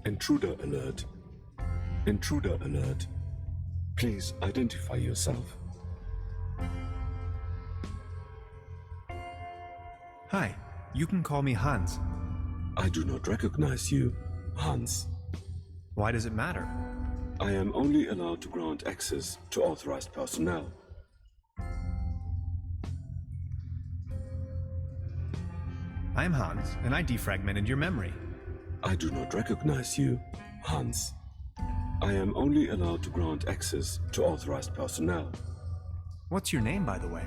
Intruder alert. Intruder alert. Please identify yourself. Hi, you can call me Hans. I do not recognize you, Hans. Why does it matter? I am only allowed to grant access to authorized personnel. I'm Hans, and I defragmented your memory. I do not recognize you, Hans. I am only allowed to grant access to authorized personnel. What's your name, by the way?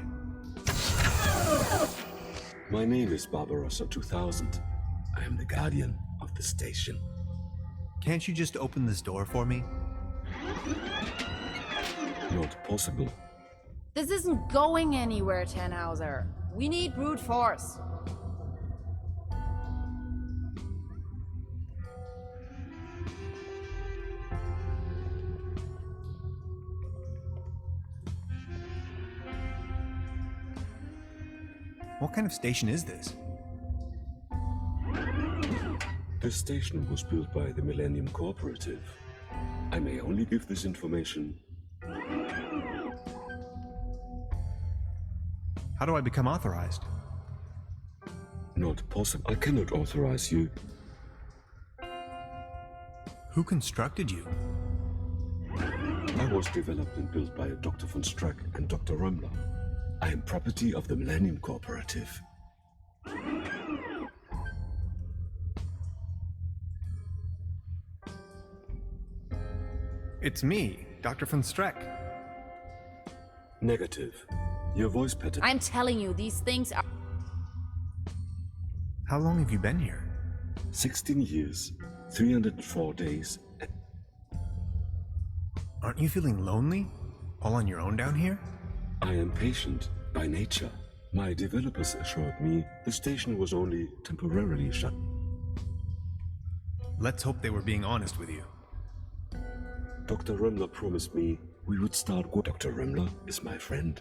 My name is Barbarossa 2000. I am the guardian of the station. Can't you just open this door for me? Not possible. This isn't going anywhere, Tannhauser. We need brute force. What kind of station is this? This station was built by the Millennium Cooperative. I may only give this information. How do I become authorized? Not possible. I cannot authorize you. Who constructed you? I was developed and built by Dr. von Streck and Dr. Römmler. I am property of the Millennium Cooperative. It's me, Dr. von Streck. Negative. Your voice pattern. I'm telling you, these things are... How long have you been here? 16 years, 304 days. Aren't you feeling lonely? All on your own down here? I am patient by nature. My developers assured me the station was only temporarily shut. Let's hope they were being honest with you. Dr. Römmler promised me we would start good. Dr. Römmler is my friend.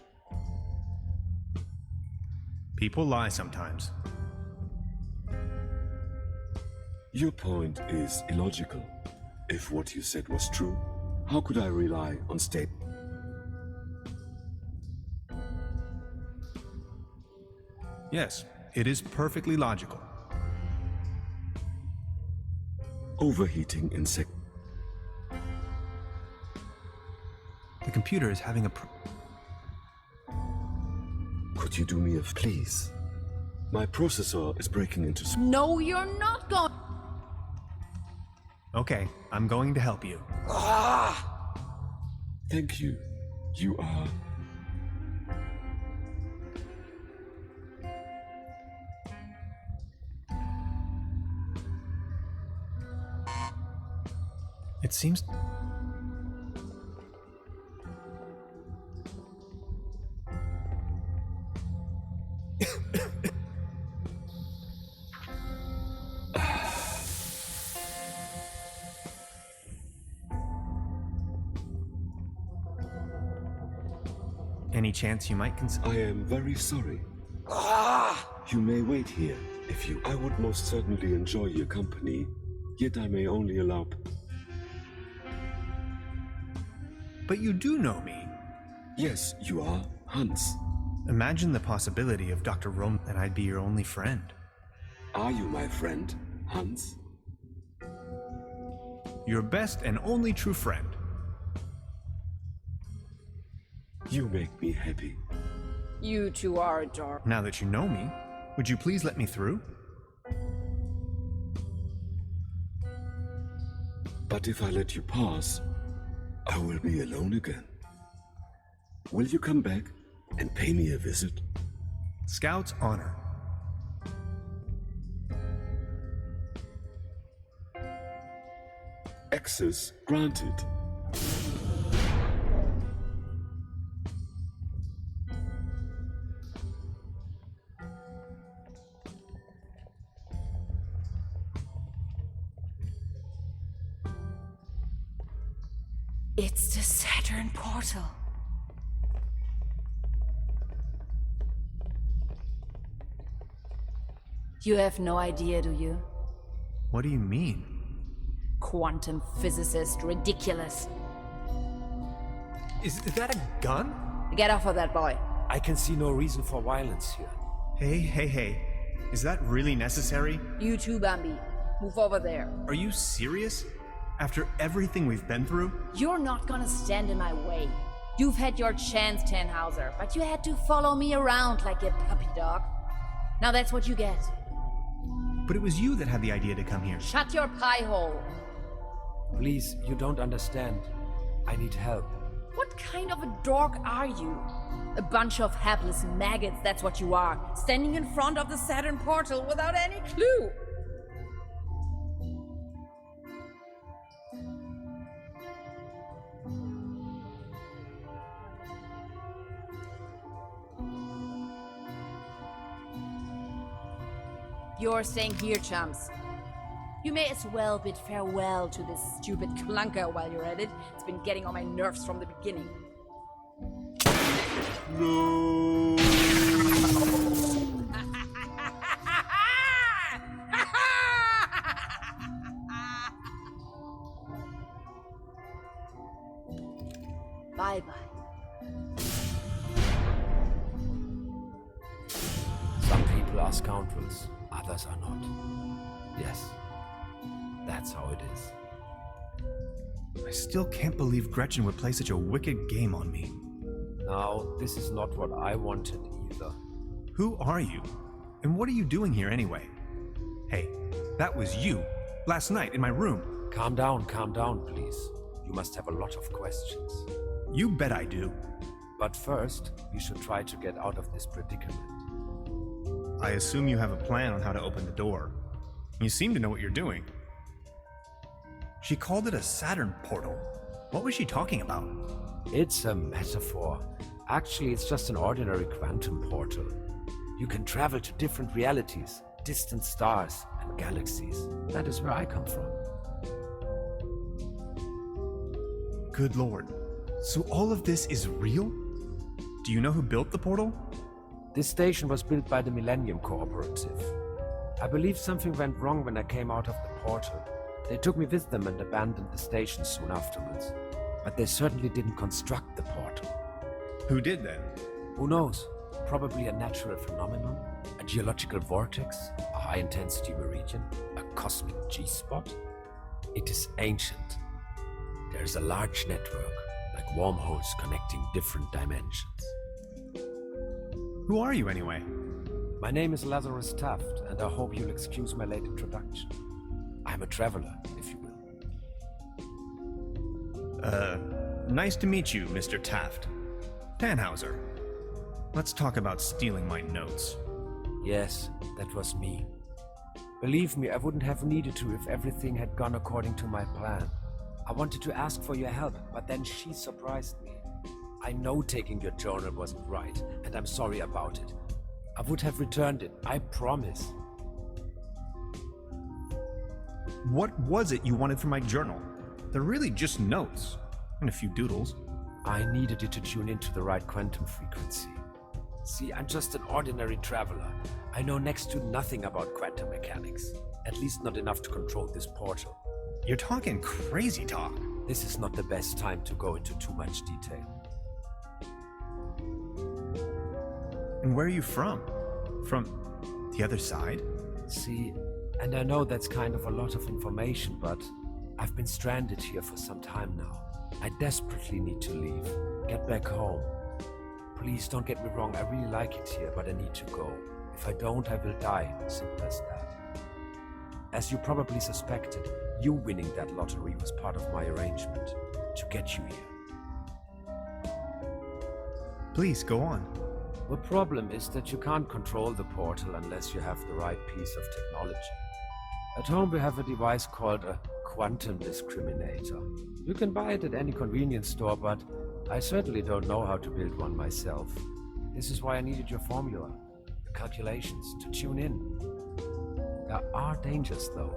People lie sometimes. Your point is illogical. If what you said was true, how could I rely on state? Yes, it is perfectly logical. Overheating insect. The computer is having a Could you do me a please? My processor is breaking into. No, you're not going... Okay, I'm going to help you. Thank you. You are. It seems... Any chance you might consider... I am very sorry. You may wait here if you. I would most certainly enjoy your company, yet I may only allow. But you do know me. Yes, you are Hans. Imagine the possibility of Dr. Rome and I'd be your only friend. Are you my friend, Hans? Your best and only true friend. You make me happy. You two are adorable. Now that you know me, would you please let me through? But if I let you pass, I will be alone again. Will you come back and pay me a visit? Scout's honor. Access granted. It's the Saturn portal. You have no idea, do you? What do you mean? Quantum physicist, ridiculous. Is that a gun? Get off of that boy. I can see no reason for violence here. Hey. Is that really necessary? You too, Bambi. Move over there. Are you serious? After everything we've been through? You're not gonna stand in my way. You've had your chance, Tannhauser, but you had to follow me around like a puppy dog. Now that's what you get. But it was you that had the idea to come here. Shut your pie hole. Please, you don't understand. I need help. What kind of a dork are you? A bunch of hapless maggots, that's what you are. Standing in front of the Saturn portal without any clue. You're staying here, chumps. You may as well bid farewell to this stupid clunker while you're at it. It's been getting on my nerves from the beginning. No! Bye-bye. Some people are scoundrels, others are not. Yes, that's how it is. I still can't believe Gretchen would play such a wicked game on me. Now, this is not what I wanted either. Who are you? And what are you doing here anyway? Hey, that was you, last night in my room. Calm down, please. You must have a lot of questions. You bet I do. But first, we should try to get out of this predicament. I assume you have a plan on how to open the door. You seem to know what you're doing. She called it a Saturn portal. What was she talking about? It's a metaphor. Actually, it's just an ordinary quantum portal. You can travel to different realities, distant stars, and galaxies. That is where I come from. Good Lord. So all of this is real? Do you know who built the portal? This station was built by the Millennium Cooperative. I believe something went wrong when I came out of the portal. They took me with them and abandoned the station soon afterwards. But they certainly didn't construct the portal. Who did then? Who knows? Probably a natural phenomenon, a geological vortex, a high-intensity meridian, a cosmic G-spot. It is ancient. There is a large network, like wormholes connecting different dimensions. Who are you anyway? My name is Lazarus Taft, and I hope you'll excuse my late introduction. I'm a traveler, if you will. Nice to meet you, Mr. Taft. Tannhauser. Let's talk about stealing my notes. Yes, that was me. Believe me, I wouldn't have needed to if everything had gone according to my plan. I wanted to ask for your help, but then she surprised me. I know taking your journal wasn't right, and I'm sorry about it. I would have returned it, I promise. What was it you wanted from my journal? They're really just notes, and a few doodles. I needed it to tune into the right quantum frequency. See, I'm just an ordinary traveler. I know next to nothing about quantum mechanics. At least not enough to control this portal. You're talking crazy talk. This is not the best time to go into too much detail. And where are you from? From the other side? See, and I know that's kind of a lot of information, but I've been stranded here for some time now. I desperately need to leave, get back home. Please don't get me wrong, I really like it here, but I need to go. If I don't, I will die, simple as that. As you probably suspected, you winning that lottery was part of my arrangement to get you here. Please, go on. The problem is that you can't control the portal unless you have the right piece of technology. At home we have a device called a quantum discriminator. You can buy it at any convenience store, but I certainly don't know how to build one myself. This is why I needed your formula, the calculations, to tune in. There are dangers though.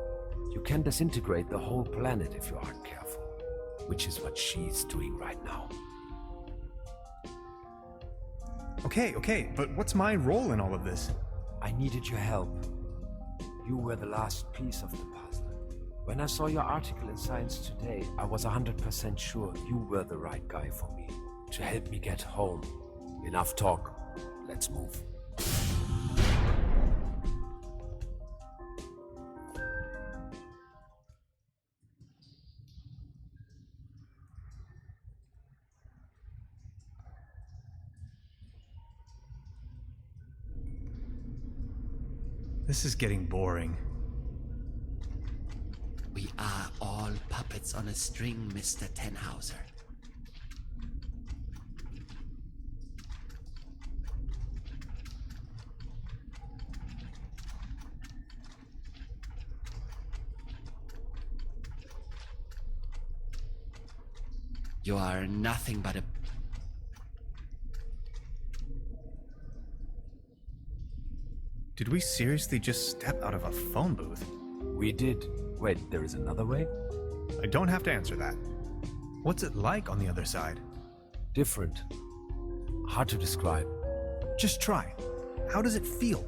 You can disintegrate the whole planet if you aren't careful, which is what she's doing right now. Okay, but what's my role in all of this? I needed your help. You were the last piece of the puzzle. When I saw your article in Science Today, I was 100% sure you were the right guy for me, to help me get home. Enough talk. Let's move. This is getting boring. We are all puppets on a string, Mr. Tenhauser. You are nothing but a... Did we seriously just step out of a phone booth? We did. Wait, there is another way? I don't have to answer that. What's it like on the other side? Different. Hard to describe. Just try. How does it feel?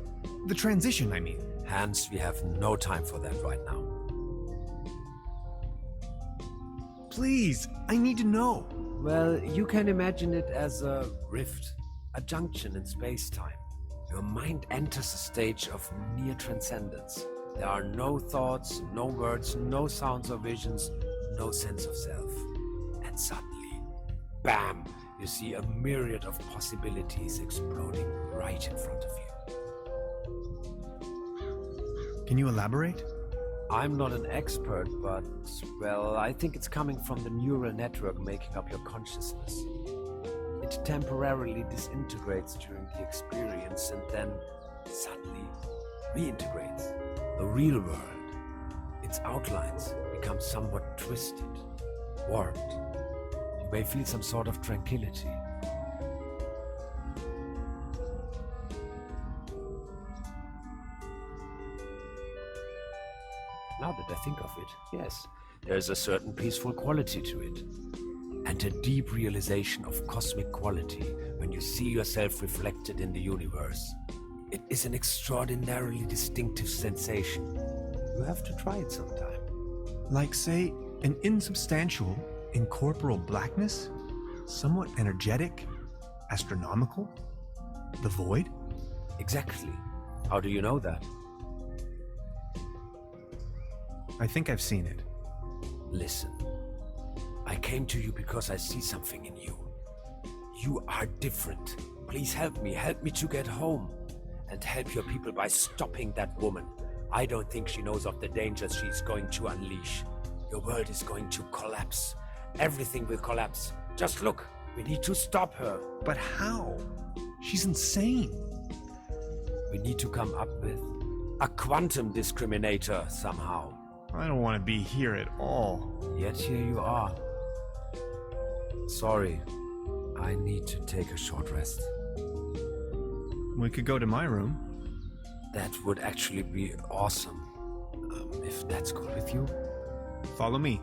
The transition, I mean. Hans, we have no time for that right now. Please, I need to know. Well, you can imagine it as a rift, a junction in space-time. Your mind enters a stage of near transcendence. There are no thoughts, no words, no sounds or visions, no sense of self. And suddenly, bam, you see a myriad of possibilities exploding right in front of you. Can you elaborate? I'm not an expert, but, well, I think it's coming from the neural network making up your consciousness. It temporarily disintegrates during the experience and then suddenly reintegrates. The real world, its outlines become somewhat twisted, warped. You may feel some sort of tranquility. Now that I think of it, yes, there's a certain peaceful quality to it. And a deep realization of cosmic quality when you see yourself reflected in the universe. It is an extraordinarily distinctive sensation. You have to try it sometime. Like, say, an insubstantial, incorporeal blackness? Somewhat energetic? Astronomical? The void? Exactly. How do you know that? I think I've seen it. Listen. I came to you because I see something in you. You are different. Please help me to get home. And help your people by stopping that woman. I don't think she knows of the dangers she's going to unleash. Your world is going to collapse. Everything will collapse. Just look, we need to stop her. But how? She's insane. We need to come up with a quantum discriminator somehow. I don't want to be here at all. Yet here you are. Sorry, I need to take a short rest. We could go to my room. That would actually be awesome. If that's cool with you. Follow me.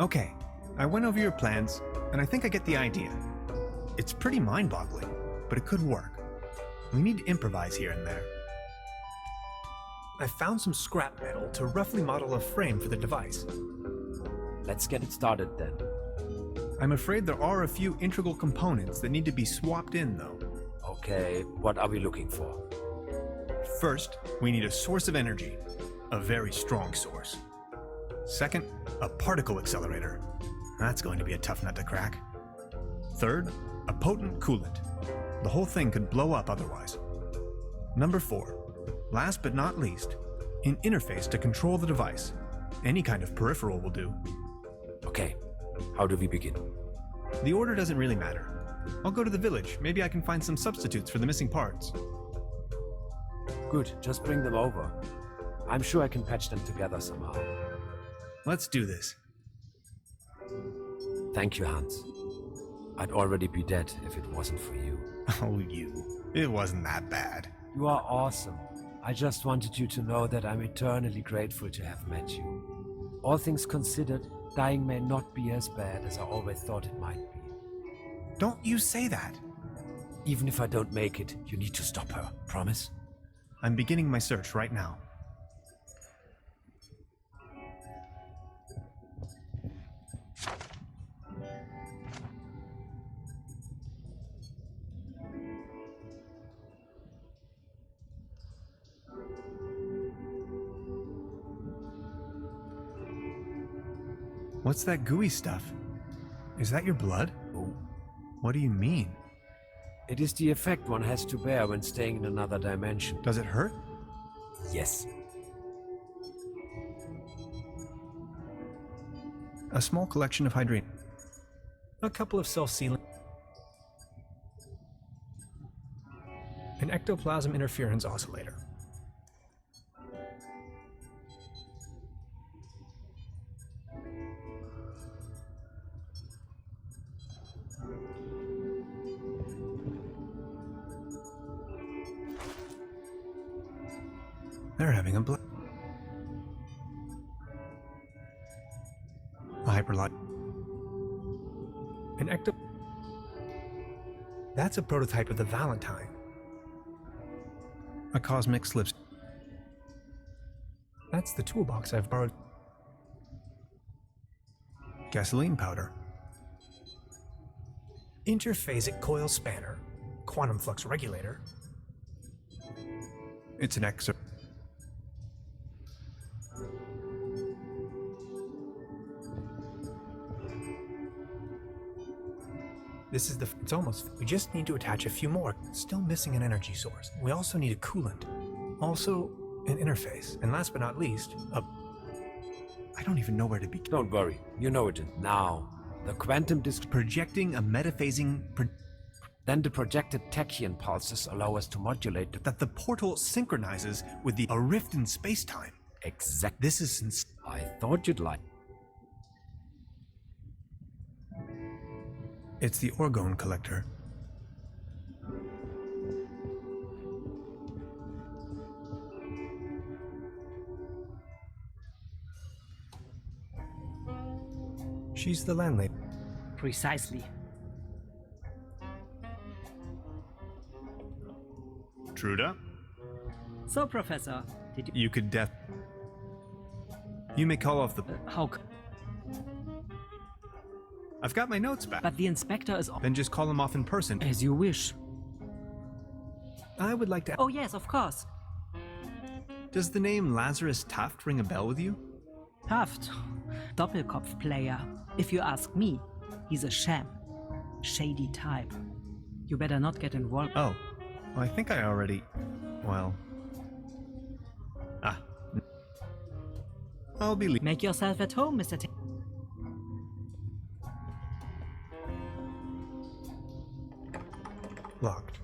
Okay, I went over your plans, and I think I get the idea. It's pretty mind-boggling, but it could work. We need to improvise here and there. I found some scrap metal to roughly model a frame for the device. Let's get it started then. I'm afraid there are a few integral components that need to be swapped in, though. Okay, what are we looking for? First, we need a source of energy, a very strong source. Second, a particle accelerator. That's going to be a tough nut to crack. Third, a potent coolant. The whole thing could blow up otherwise. Number 4, last but not least, an interface to control the device. Any kind of peripheral will do. Okay, how do we begin? The order doesn't really matter. I'll go to the village. Maybe I can find some substitutes for the missing parts. Good, just bring them over. I'm sure I can patch them together somehow. Let's do this. Thank you, Hans. I'd already be dead if it wasn't for you. Oh, you. It wasn't that bad. You are awesome. I just wanted you to know that I'm eternally grateful to have met you. All things considered, Dying may not be as bad as I always thought it might be. Don't you say that. Even if I don't make it, you need to stop her. Promise? I'm beginning my search right now. What's that gooey stuff? Is that your blood? Oh. What do you mean? It is the effect one has to bear when staying in another dimension. Does it hurt? Yes. A small collection of hydrate. A couple of self-sealing. An ectoplasm interference oscillator. They're having a hyperlot. An ecto. That's a prototype of the Valentine. A cosmic slips. That's the toolbox I've borrowed. Gasoline powder. Interphasic coil spanner. Quantum flux regulator. It's an excerpt. This is it's almost, we just need to attach a few more. Still missing an energy source. We also need a coolant. Also, an interface. And last but not least, I don't even know where to begin. Don't worry, you know it now. The quantum disk Projecting a metaphasing, then the projected tachyon pulses allow us to modulate that the portal synchronizes with a rift in space-time. exact. This is I thought you'd like. It's the orgone collector. She's the landlady. Precisely. Truda? So, Professor, did you... You could You may call off the... how... I've got my notes back. But the inspector is... Then just call him off in person. As you wish. I would like to... Oh yes, of course. Does the name Lazarus Taft ring a bell with you? Taft. Doppelkopf player. If you ask me, he's a sham. Shady type. You better not get involved. Oh. Well, I think I already... Well... I'll be leaving. Make yourself at home, Mr. Locked.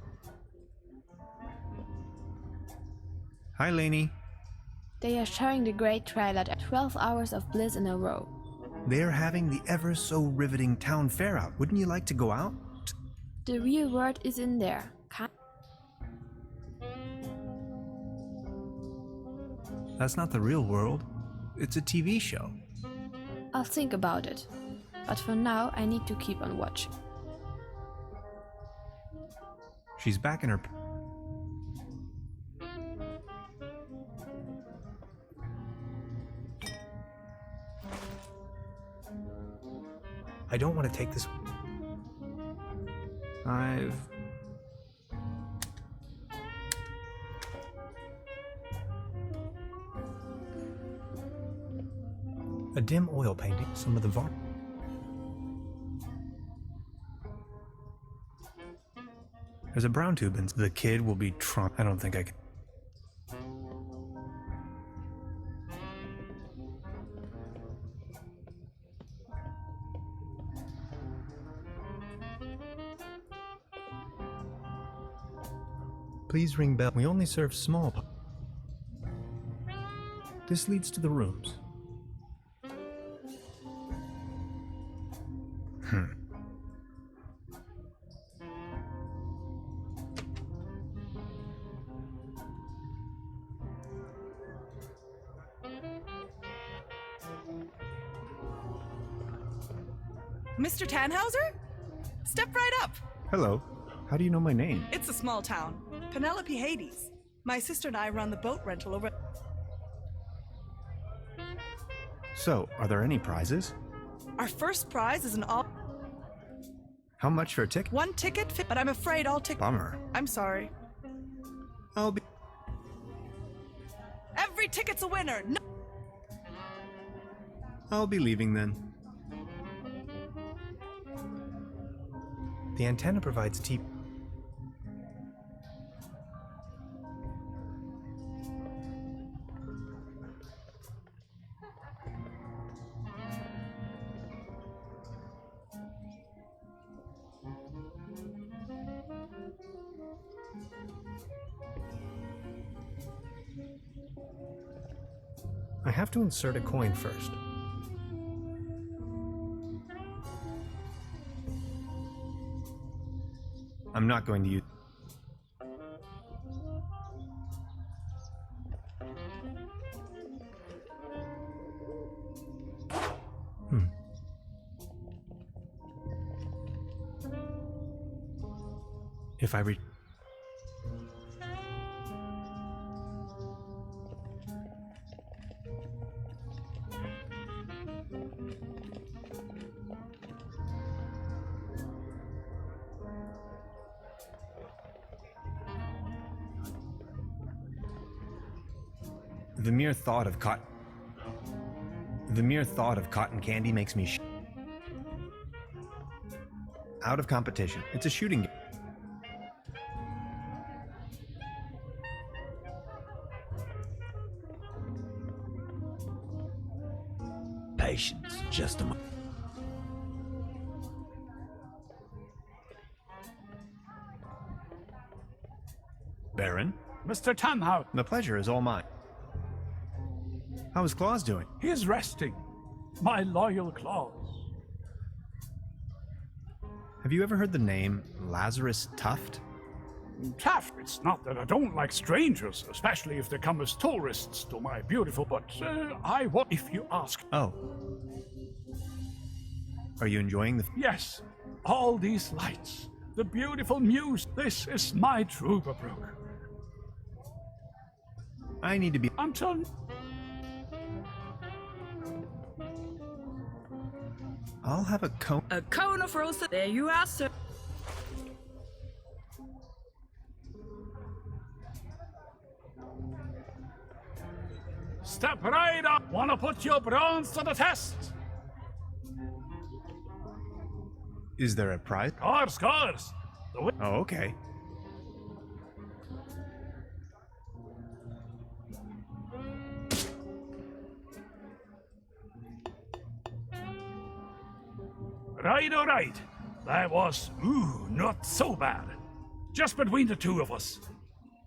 Hi, Lainey. They are showing the great trailer at 12 hours of bliss in a row. They're having the ever so riveting town fair out. Wouldn't you like to go out? The real world is in there. That's not the real world. It's a TV show. I'll think about it. But for now, I need to keep on watching. She's back in her... I don't want to take this... A dim oil painting, some of the varnish. There's a brown tube and the kid will be I don't think I can. Please ring bell. We only serve small. This leads to the rooms. Mr. Tannhauser? Step right up. Hello. How do you know my name? It's a small town. Penelope Hades. My sister and I run the boat rental over... So, are there any prizes? Our first prize is an all... How much for a ticket? One ticket, but I'm afraid all tickets... Bummer. I'm sorry. I'll be... Every ticket's a winner! No... I'll be leaving then. The antenna provides T. I have to insert a coin first. I'm not going to use... If I The mere thought of cotton candy makes me out of competition. It's a shooting game. Patience, just a moment. Baron, Mr. Tannhauser. the pleasure is all mine. How is Claus doing? He is resting. My loyal Claus. Have you ever heard the name Lazarus Tuft? Taft, it's not that I don't like strangers, especially if they come as tourists to my beautiful, but I want, if you ask. Oh. Are you enjoying the... Yes, all these lights, the beautiful music. This is my Truberbrook. I need to be... Until... I'll have a cone... A cone of roasted... There you are, sir. Step right up. Wanna put your bronze to the test? Is there a prize? Scores. Oh, okay. Right, all right. That was, not so bad. Just between the two of us.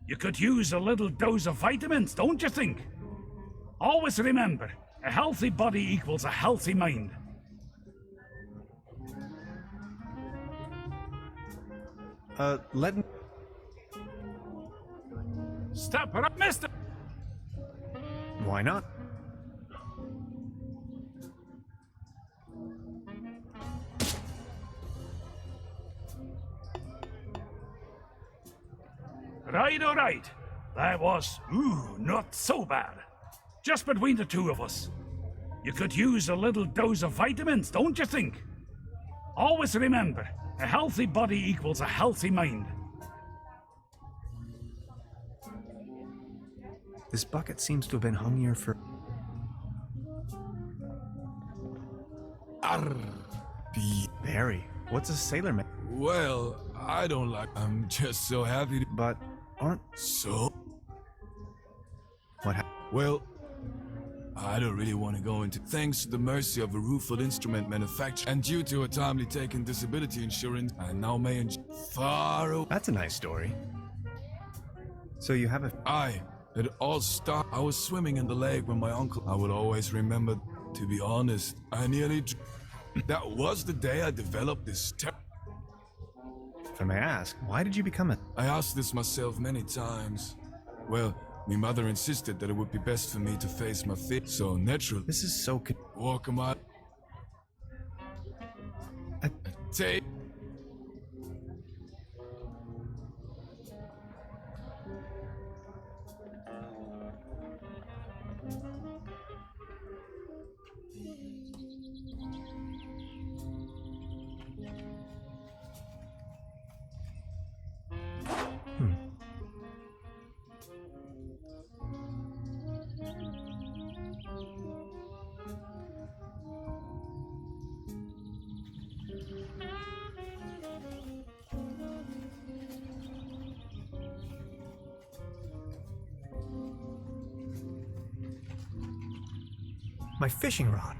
You could use a little dose of vitamins, don't you think? Always remember, a healthy body equals a healthy mind. Let me... Step it up, mister! Why not? Right, all right. That was, not so bad. Just between the two of us. You could use a little dose of vitamins, don't you think? Always remember, a healthy body equals a healthy mind. This bucket seems to have been hung here for... Barry, what's a sailor man? Well, I don't like... I'm just so happy to... But aren't... So? What happened? Well, I don't really want to go into... Thanks to the mercy of a rueful instrument manufacturer and due to a timely taken disability insurance, I now may enjoy far away... That's a nice story. So you have a... It all started... I was swimming in the lake when my uncle... I would always remember, to be honest, I nearly... That was the day I developed this... If I may ask, why did you become a... I asked this myself many times. Well, my mother insisted that it would be best for me to face my fear, so naturally... This is so... Walk 'em out. Take. My fishing rod.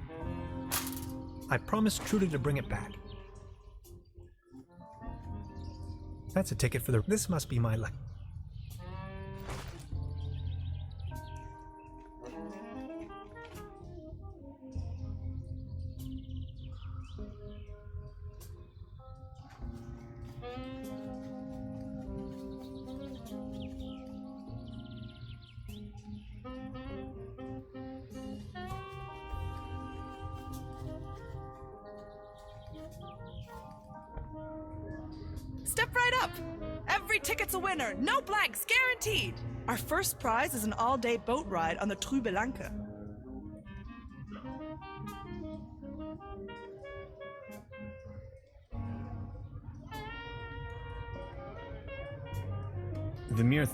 I promised Trudy to bring it back. That's a ticket for the... This must be my luck. Step right up! Every ticket's a winner, no blanks, guaranteed! Our first prize is an all-day boat ride on the Truberbrook. The mere...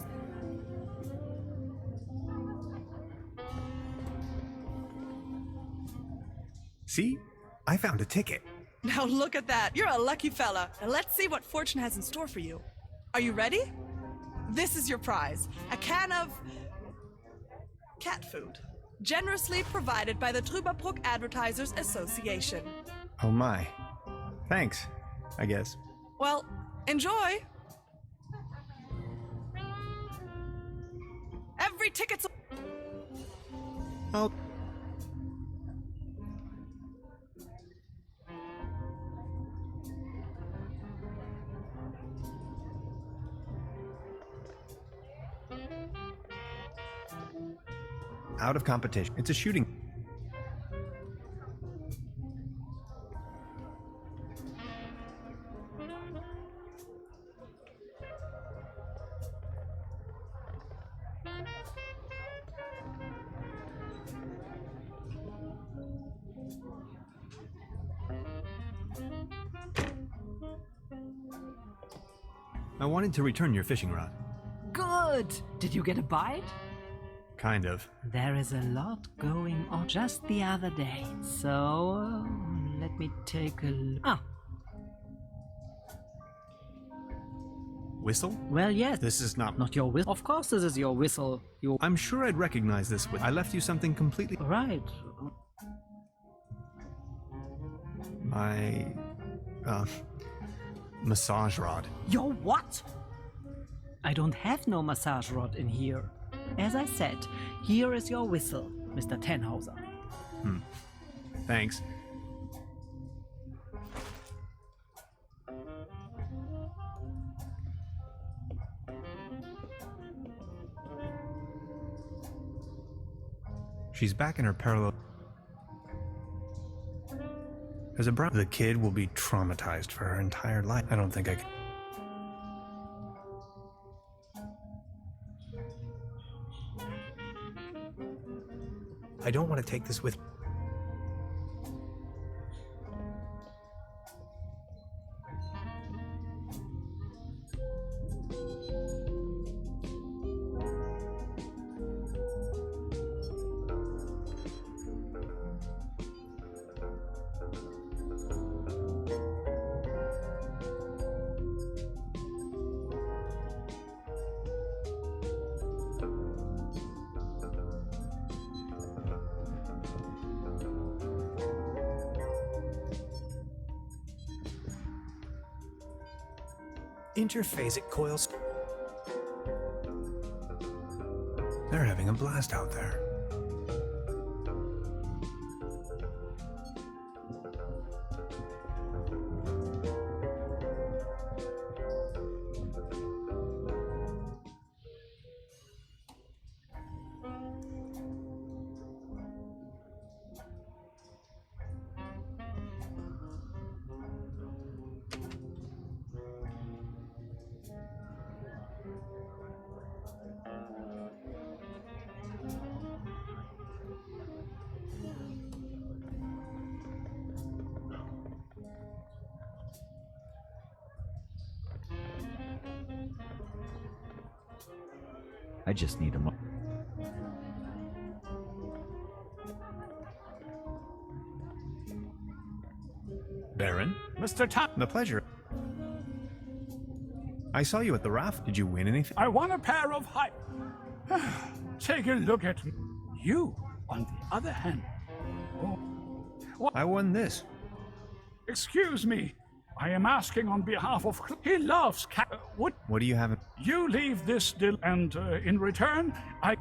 See? I found a ticket. Now look at that, you're a lucky fella. Now let's see what fortune has in store for you. Are you ready? This is your prize, a can of cat food, generously provided by the Truberbrook Advertisers Association. Oh my. Thanks, I guess. Well, enjoy. Every ticket's a... Oh. Out of competition. It's a shooting. I wanted to return your fishing rod. Good! Did you get a bite? Kind of. There is a lot going on just the other day. So, let me take a look. Ah. Whistle? Well, yes. This is Not your whistle. Of course this is your whistle. I'm sure I'd recognize this whistle. I left you something completely... Right. My... massage rod. Your what? I don't have no massage rod in here. As I said, here is your whistle, Mr. Tannhauser. Thanks. She's back in her parallel. As a brother, the kid will be traumatized for her entire life. I don't think I can. I don't want to take this with me. Interphasic coils. They're having a blast out there. I just need a mo- Baron, Mr. Tom, the pleasure. I saw you at the raft. Did you win anything? I won a pair of high. Take a look at me. You, on the other hand. Oh, I won this. excuse me. I am asking on behalf of. He loves cat. What? What do you have? You leave this deal, and in return, I.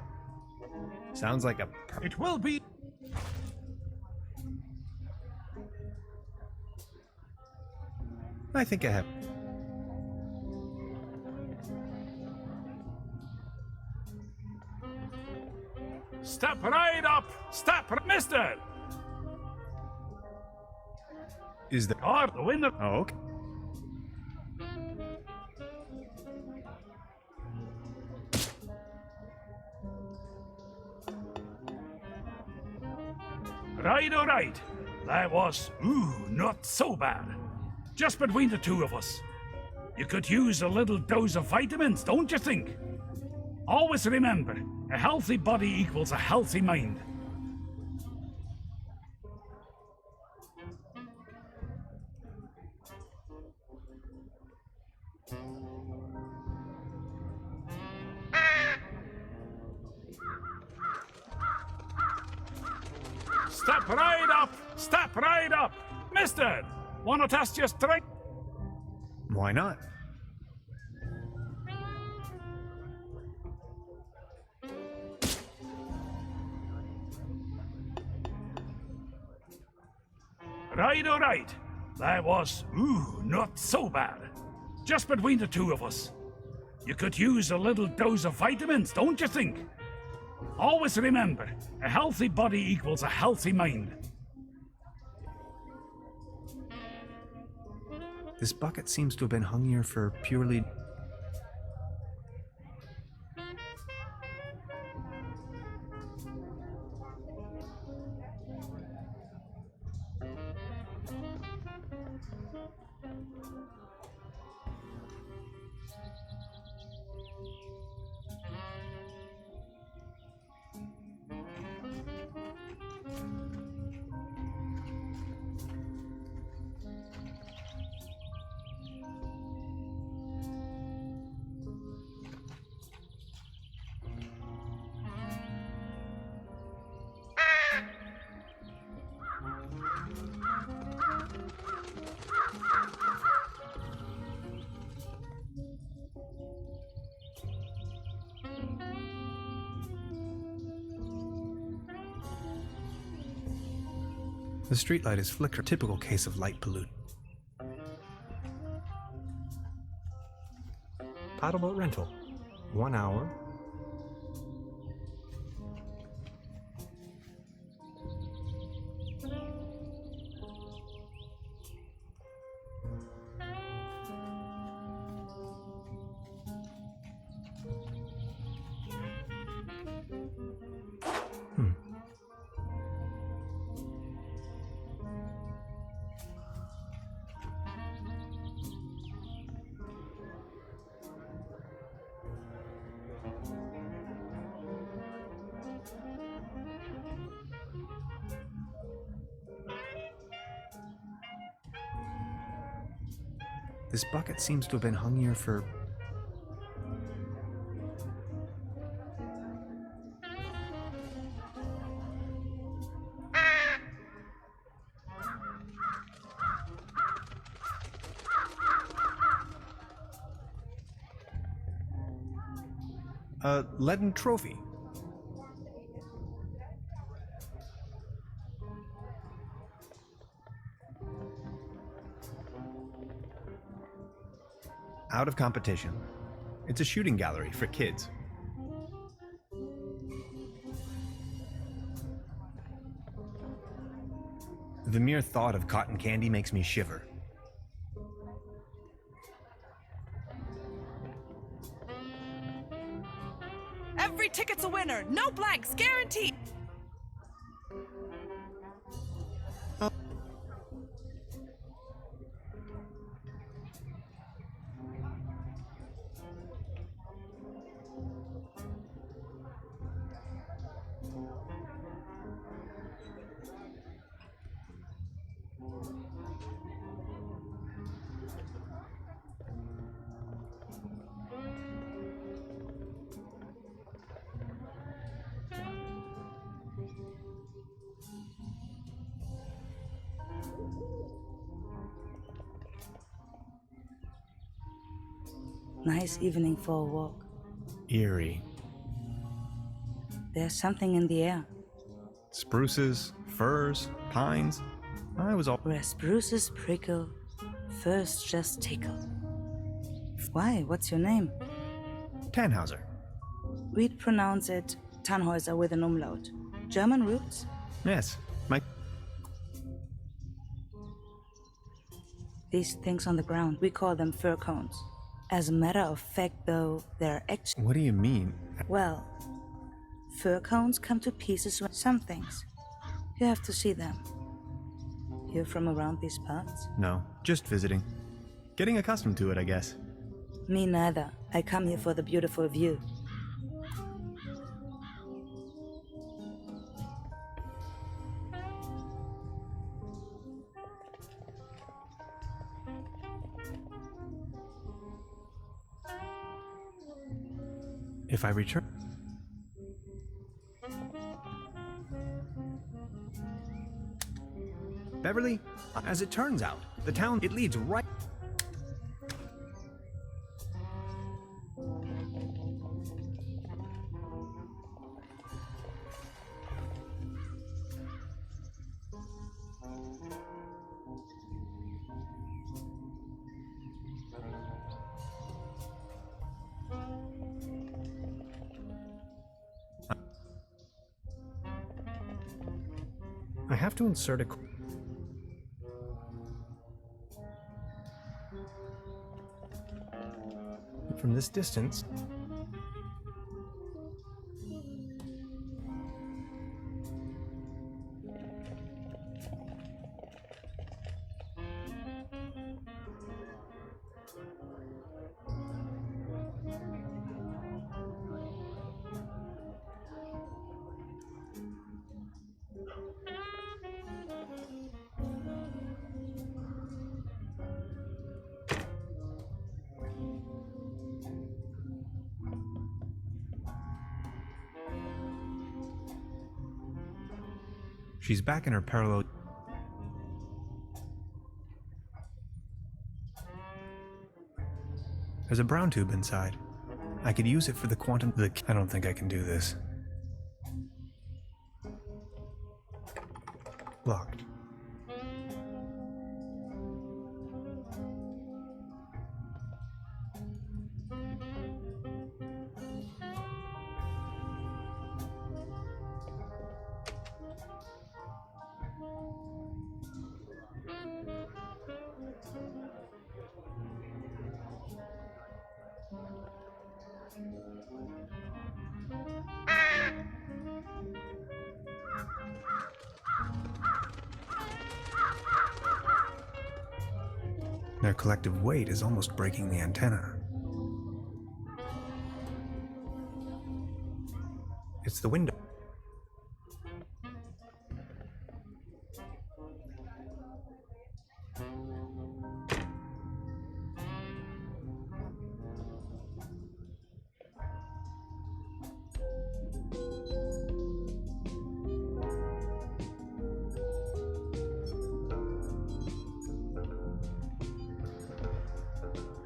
Sounds like a. It will be. I think I have. Step right up. Mister. Is the Or the winner. Oh, okay. Right, all right. That was, not so bad. Just between the two of us. You could use a little dose of vitamins, don't you think? Always remember, a healthy body equals a healthy mind. Step right up! Mister, wanna test your strength? Why not? Right, all right. That was, not so bad. Just between the two of us. You could use a little dose of vitamins, don't you think? Always remember, a healthy body equals a healthy mind. This bucket seems to have been hung here for purely... The streetlight is flickering. Typical case of light pollution. Paddleboat rental. 1 hour. This bucket seems to have been hung here for... a leaden trophy. Out of competition. It's a shooting gallery for kids. The mere thought of cotton candy makes me shiver. Every ticket's a winner. No blanks, guaranteed. Nice evening for a walk. Eerie. There's something in the air. Spruces, firs, pines. I was all. Where spruces prickle, firs just tickle. Why? What's your name? Tannhauser. We'd pronounce it Tannhäuser with an umlaut. German roots? Yes, my. These things on the ground, we call them fir cones. As a matter of fact, though, they're actually... What do you mean? Well, fir cones come to pieces with some things. You have to see them. You're from around these parts? No, just visiting. Getting accustomed to it, I guess. Me neither. I come here for the beautiful view. If I return... Beverly, as it turns out, the town, it leads right... I have to insert a... From this distance... She's back in her parallel... There's a brown tube inside. I could use it for the quantum... I don't think I can do this. Locked. Their collective weight is almost breaking the antenna. It's the window.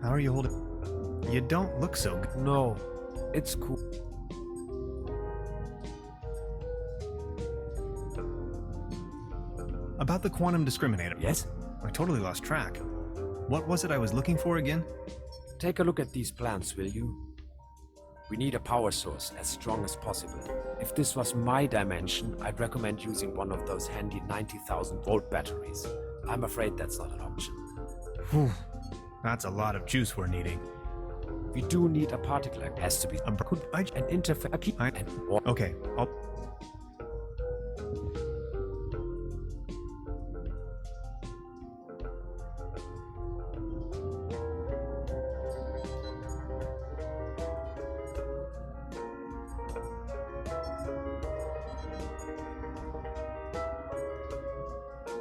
How are you holding? You don't look so good. No, it's cool. About the quantum discriminator. Yes? I totally lost track. What was it I was looking for again? Take a look at these plans, will you? We need a power source as strong as possible. If this was my dimension, I'd recommend using one of those handy 90,000 volt batteries. I'm afraid that's not an option. Whew. That's a lot of juice we're needing. We do need a particle. It has to be an interface. Okay, I'll...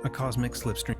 A cosmic slipstream.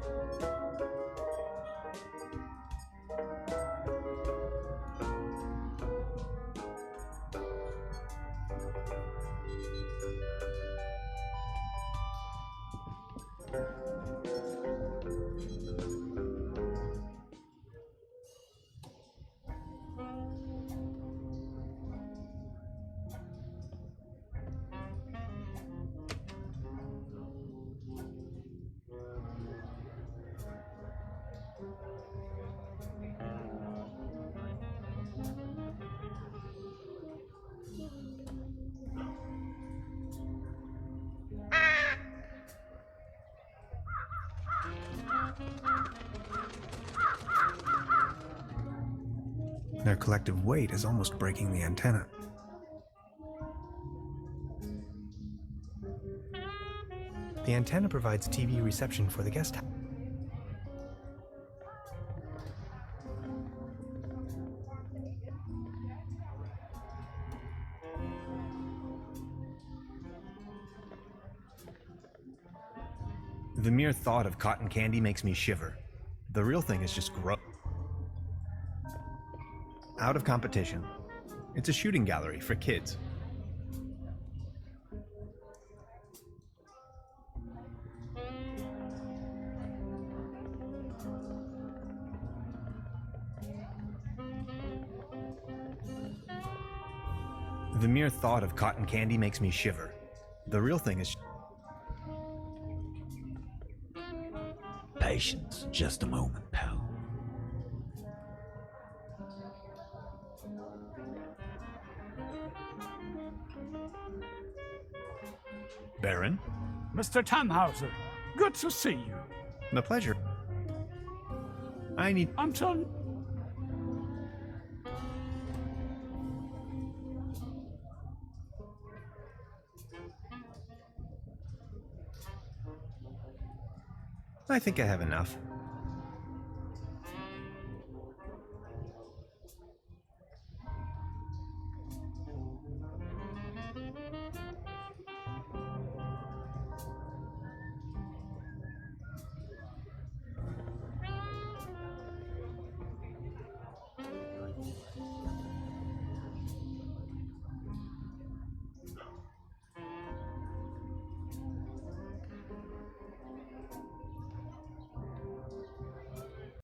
Their collective weight is almost breaking the antenna. The antenna provides TV reception for the guest house. The mere thought of cotton candy makes me shiver. The real thing is just gross. Out of competition. It's a shooting gallery for kids. The mere thought of cotton candy makes me shiver. The real thing is... Patience, just a moment, pal. Baron? Mr. Tannhauser, good to see you. My pleasure. I'm telling... I think I have enough.